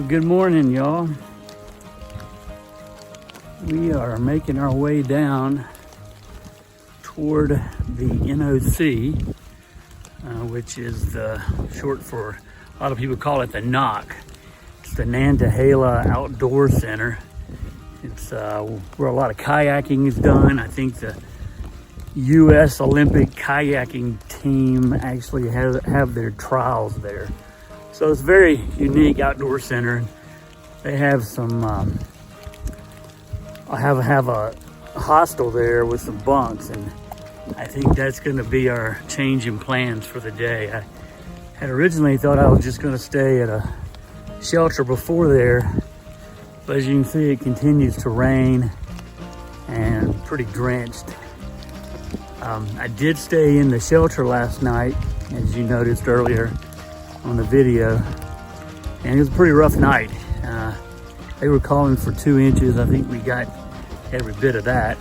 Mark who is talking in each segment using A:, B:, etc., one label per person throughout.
A: Good morning, y'all. We are making our way down toward the NOC, which is the short for, a lot of people call it the NOC. It's the Nantahala Outdoor Center. It's where a lot of kayaking is done. I think the U.S. Olympic kayaking team actually have their trials there. So it's a very unique outdoor center. They have some, I have a hostel there with some bunks, and I think that's gonna be our change in plans for the day. I had originally thought I was just gonna stay at a shelter before there, but as you can see, it continues to rain and pretty drenched. I did stay in the shelter last night, as you noticed earlier on the video, and it was a pretty rough night. They were calling for 2 inches. I think we got every bit of that,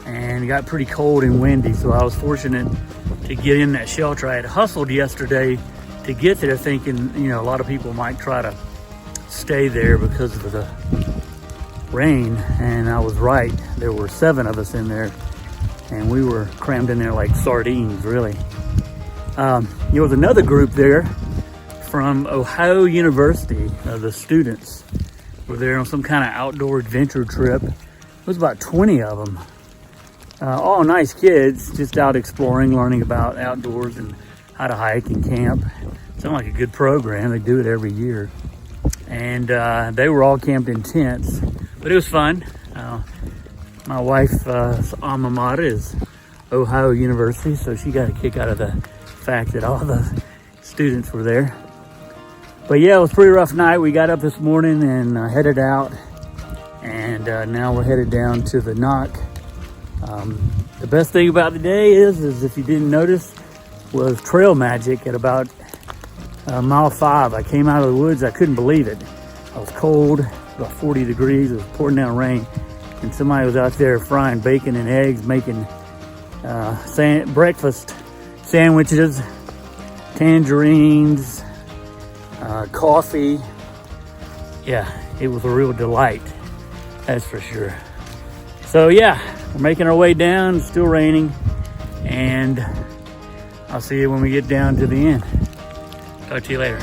A: and it got pretty cold and windy, so I was fortunate to get in that shelter. I had hustled yesterday to get there thinking, you know, a lot of people might try to stay there because of the rain, and I was right. There were 7 of us in there, and we were crammed in there like sardines, really. There was another group there from Ohio University. The students were there on some kind of outdoor adventure trip. It was about 20 of them. All nice kids, just out exploring, learning about outdoors and how to hike and camp. Sounded like a good program. They do it every year. And they were all camped in tents, but it was fun. My wife's alma mater is Ohio University, so she got a kick out of the fact that all the students were there. But yeah, it was a pretty rough night. We got up this morning and headed out, and now we're headed down to the NOC. The best thing about the day is if you didn't notice, was trail magic at about mile 5. I came out of the woods, I couldn't believe it. I was cold, about 40 degrees, it was pouring down rain, and somebody was out there frying bacon and eggs, making breakfast sandwiches, tangerines, coffee. Yeah, it was a real delight, that's for sure. So yeah, we're making our way down. It's still raining, and I'll see you when we get down to the end. Talk to you later.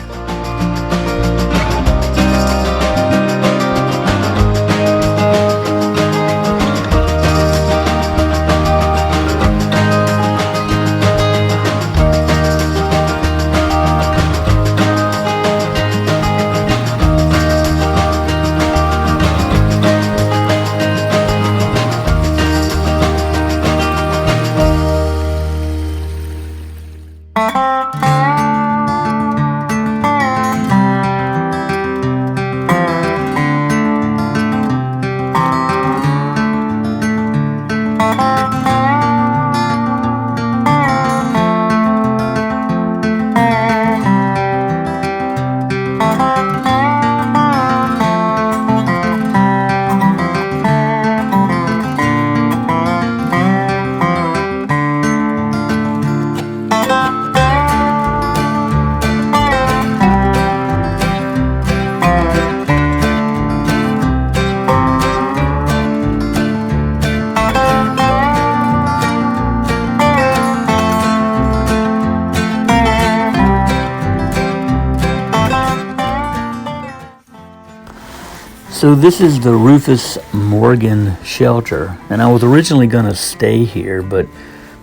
A: So this is the Rufus Morgan shelter, and I was originally going to stay here, but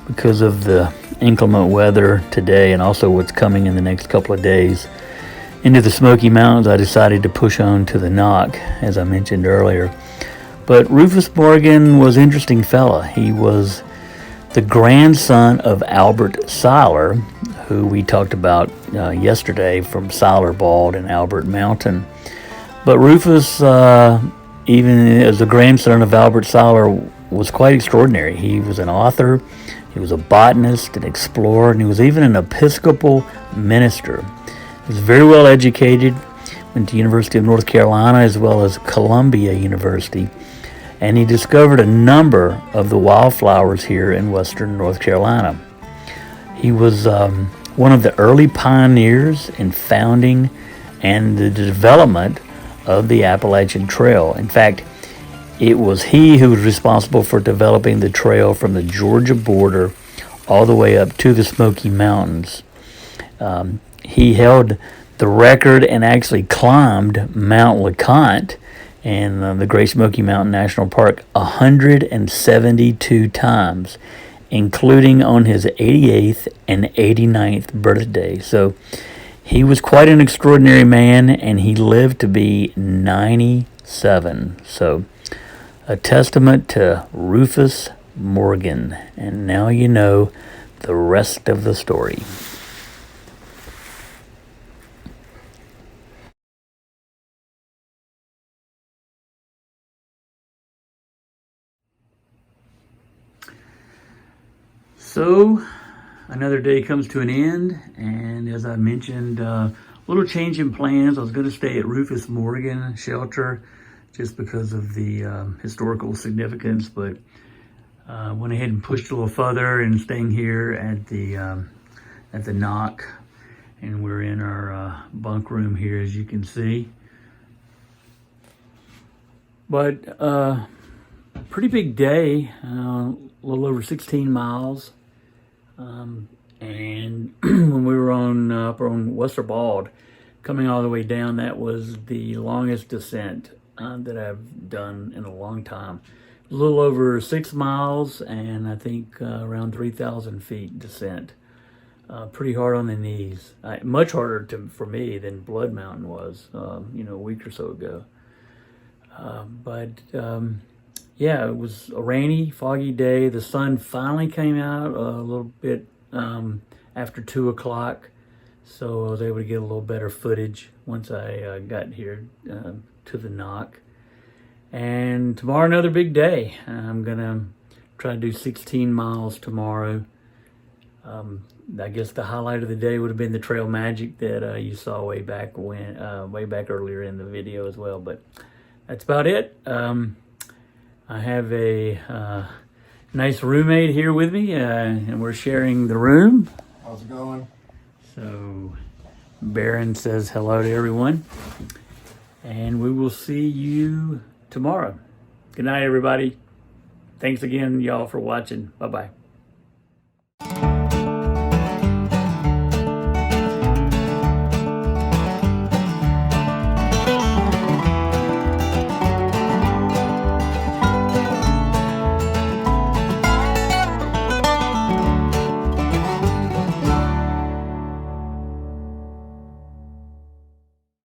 A: because of the inclement weather today and also what's coming in the next couple of days into the Smoky Mountains, I decided to push on to the NOC, as I mentioned earlier. But Rufus Morgan was an interesting fella. He was the grandson of Albert Seiler, who we talked about yesterday from Seiler Bald and Albert Mountain. But Rufus, even as the grandson of Albert Seiler, was quite extraordinary. He was an author, he was a botanist, an explorer, and he was even an Episcopal minister. He was very well educated, went to University of North Carolina as well as Columbia University, and he discovered a number of the wildflowers here in western North Carolina. He was one of the early pioneers in founding and the development of the Appalachian Trail. In fact, it was he who was responsible for developing the trail from the Georgia border all the way up to the Smoky Mountains. He held the record and actually climbed Mount LeConte in the Great Smoky Mountain National Park 172 times, including on his 88th and 89th birthday. So he was quite an extraordinary man, and he lived to be 97. So a testament to Rufus Morgan. And now you know the rest of the story. So another day comes to an end, and as I mentioned, little change in plans. I was going to stay at Rufus Morgan shelter just because of the historical significance, but went ahead and pushed a little further and staying here at the Knock, and we're in our bunk room here, as you can see. But pretty big day, a little over 16 miles. And when we were up on Westerwald, coming all the way down, that was the longest descent that I've done in a long time. A little over 6 miles, and I think around 3,000 feet descent. Pretty hard on the knees. Much harder for me than Blood Mountain was, a week or so ago. Yeah, it was a rainy, foggy day. The sun finally came out a little bit after 2 o'clock, so I was able to get a little better footage once I got here to the Knock. And tomorrow, another big day. I'm gonna try to do 16 miles tomorrow. I guess the highlight of the day would have been the trail magic that you saw way back earlier in the video as well. But that's about it. I have a nice roommate here with me, and we're sharing the room.
B: How's it going?
A: So Baron says hello to everyone, and we will see you tomorrow. Good night, everybody. Thanks again, y'all, for watching. Bye-bye.